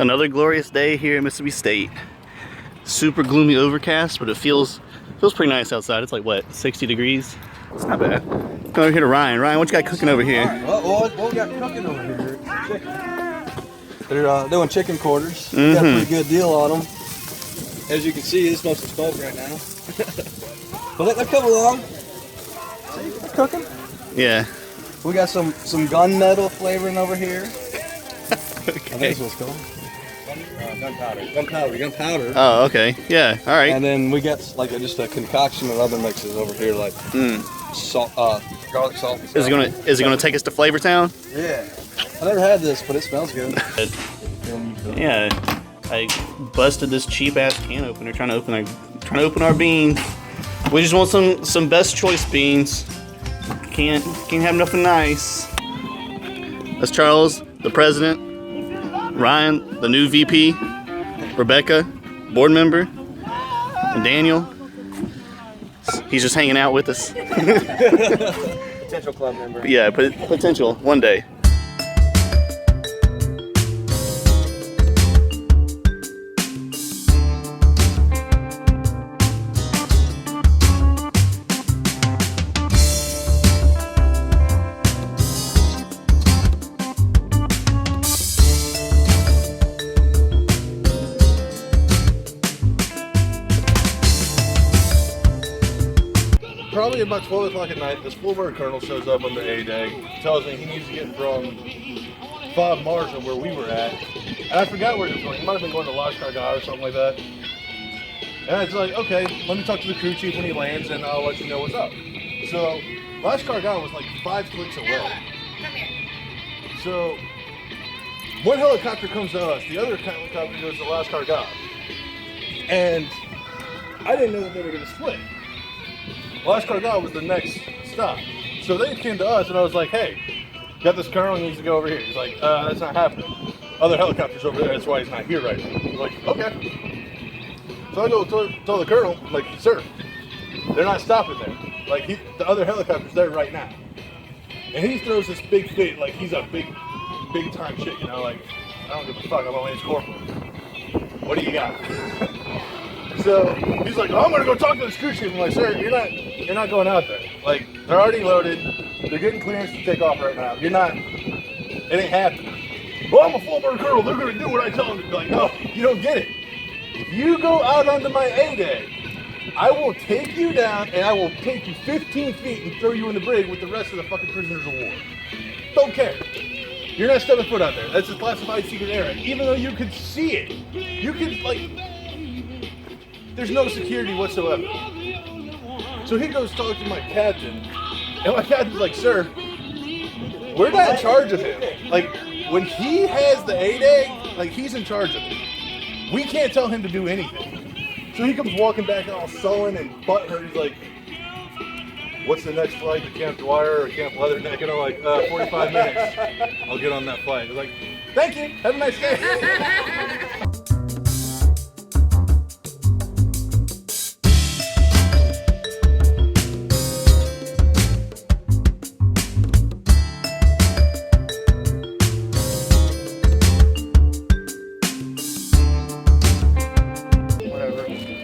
Another glorious day here in Mississippi State. Super gloomy overcast, but it feels pretty nice outside. It's like what, 60 degrees? It's not bad. Come over here to Ryan. Ryan, what you got cooking over here? What we got cooking over here? Chicken. They're doing chicken quarters. Got a pretty good deal on them. As you can see, it's mostly smoke right now. But they're coming along. See, they're cooking. Yeah. We got some gunmetal flavoring over here. Okay. I think that's what it's called. Gunpowder. Oh, okay. Yeah. All right. And then we got like just a concoction of other mixes over here, like salt, garlic salt. Is it gonna take us to Flavor Town? Yeah. I never had this, but it smells good. Yeah. I busted this cheap ass can opener trying to open our beans. We just want some best choice beans. Can't have nothing nice. That's Charles, the president. Ryan, the new VP. Rebecca, board member. And Daniel. He's just hanging out with us. Potential club member. Yeah, potential one day. Probably about 12 o'clock at night, this full-bird colonel shows up on the A day, tells me he needs to get from 5 Marshall where we were at. And I forgot where he was going. He might have been going to Lashkar Gah or something like that. And I was like, okay, let me talk to the crew chief when he lands and I'll let you know what's up. So Lashkar Gah was like 5 clicks away. So one helicopter comes to us, the other helicopter goes to Lashkar Gah. And I didn't know that they were going to split. Lashkar Gah was the next stop. So they came to us and I was like, hey, got this colonel, he needs to go over here. He's like, that's not happening. Other helicopters over there, that's why he's not here right now. I'm like, okay. So I go tell the colonel, like, sir, they're not stopping there. Like, the other helicopter's there right now. And he throws this big fit, like he's a big time shit, you know, like, I don't give a fuck, I'm only his corporal. What do you got? So he's like, oh, I'm gonna go talk to the crew chief. I'm like, sir, you're not going out there. Like, they're already loaded. They're getting clearance to take off right now. It ain't happening. Well, I'm a full-bird colonel. They're gonna do what I tell them to do. Like, no, you don't get it. If you go out onto my A day, I will take you down and I will take you 15 feet and throw you in the brig with the rest of the fucking prisoners of war. Don't care. You're not stepping foot out there. That's a classified secret area. Even though you could see it, you could like. There's no security whatsoever. So he goes talk to my captain, and my captain's like, sir, we're not in charge of him. Like, when he has the A-Day, like, he's in charge of it. We can't tell him to do anything. So he comes walking back all sullen and butthurt. He's like, what's the next flight to Camp Dwyer or Camp Leatherneck? And I'm like, 45 minutes. I'll get on that flight. He's like, thank you. Have a nice day.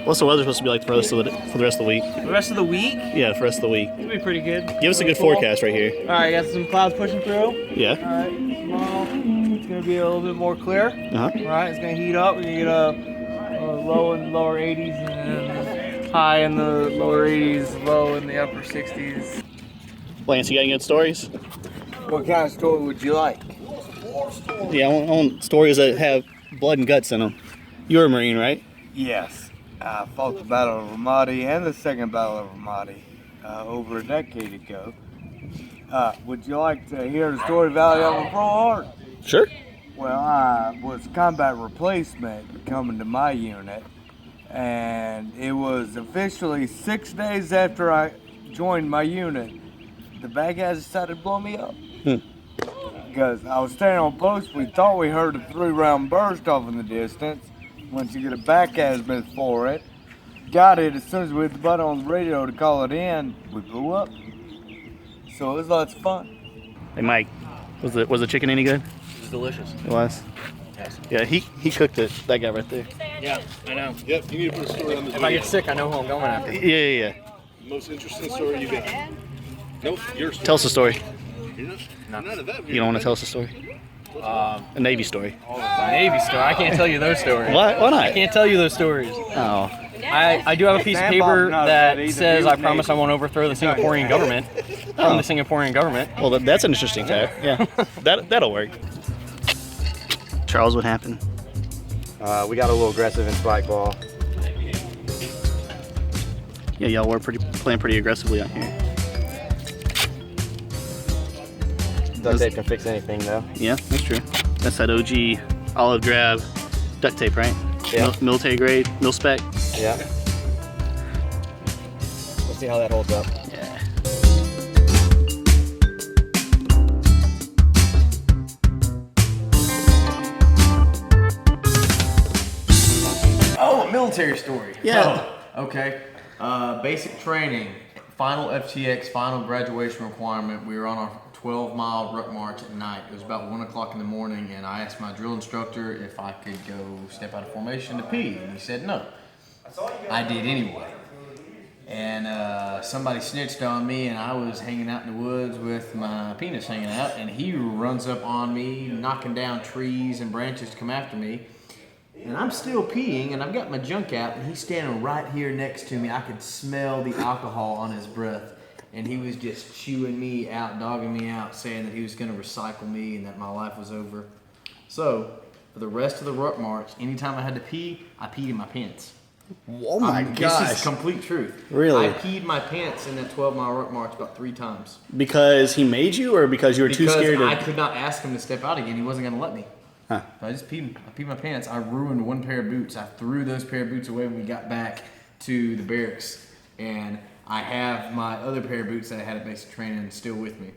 What's the weather supposed to be like for the rest of the week? The rest of the week? Yeah, for the rest of the week. It'll be pretty good. Give us a good forecast right here. Alright, got some clouds pushing through. Yeah. Alright, tomorrow it's going to be a little bit more clear. Alright, it's going to heat up. We're going to get a low in the lower 80s and then high in the lower 80s, low in the upper 60s. Lance, you got any good stories? What kind of story would you like? Yeah, I want stories that have blood and guts in them. You're a Marine, right? Yes. I fought the Battle of Ramadi and the Second Battle of Ramadi over a decade ago. Would you like to hear the story of Valley of a Pearl Harbor? Sure. Well, I was combat replacement coming to my unit, and it was officially 6 days after I joined my unit, the bad guys decided to blow me up. Because I was standing on post, we thought we heard a 3-round burst off in the distance. Once you get a back azimuth for it, got it as soon as we hit the button on the radio to call it in, we blew up. So it was lots of fun. Hey Mike, was the chicken any good? It was delicious. It was? fantastic. Yeah, he cooked it. That guy right there. Yeah, I know. Yep, you need to put a story on this If I video. get sick, I know who I'm going after. Yeah. Most interesting story you've got. Nope, your story. Tell us a story. Not of that You don't want to tell us a story? A Navy story. Navy story. I can't tell you those stories. What? Why not? I can't tell you those stories. Oh. I do have a piece of paper that says I promise I won't overthrow the Singaporean government from the Singaporean government. Well, that's an interesting fact. Yeah, that'll work. Charles, what happened? We got a little aggressive in spike ball. Yeah, y'all were playing pretty aggressively out here. Duct tape can fix anything though. Yeah, that's true. That's that OG olive drab duct tape, right? Yeah. Military grade, mil spec. Yeah. We'll see how that holds up. Yeah. Oh, a military story. Yeah. Oh, okay. Basic training, final FTX, final graduation requirement. We were on our 12-mile ruck march at night. It was about 1 o'clock in the morning, and I asked my drill instructor if I could go step out of formation to pee, and he said no. I did anyway. And somebody snitched on me, and I was hanging out in the woods with my penis hanging out, and he runs up on me, knocking down trees and branches to come after me. And I'm still peeing, and I've got my junk out, and he's standing right here next to me. I could smell the alcohol on his breath, and he was just chewing me out, dogging me out, saying that he was going to recycle me and that my life was over. So, for the rest of the ruck march, anytime I had to pee, I peed in my pants. Oh my This is complete truth. Really? I peed my pants in that 12-mile ruck march about 3 times. Because he made you, or because you were too scared I to? could not ask him to step out again. He wasn't going to let me. Huh. So I peed my pants. I ruined 1 pair of boots. I threw those pair of boots away when we got back to the barracks. And I have my other pair of boots that I had at basic training still with me.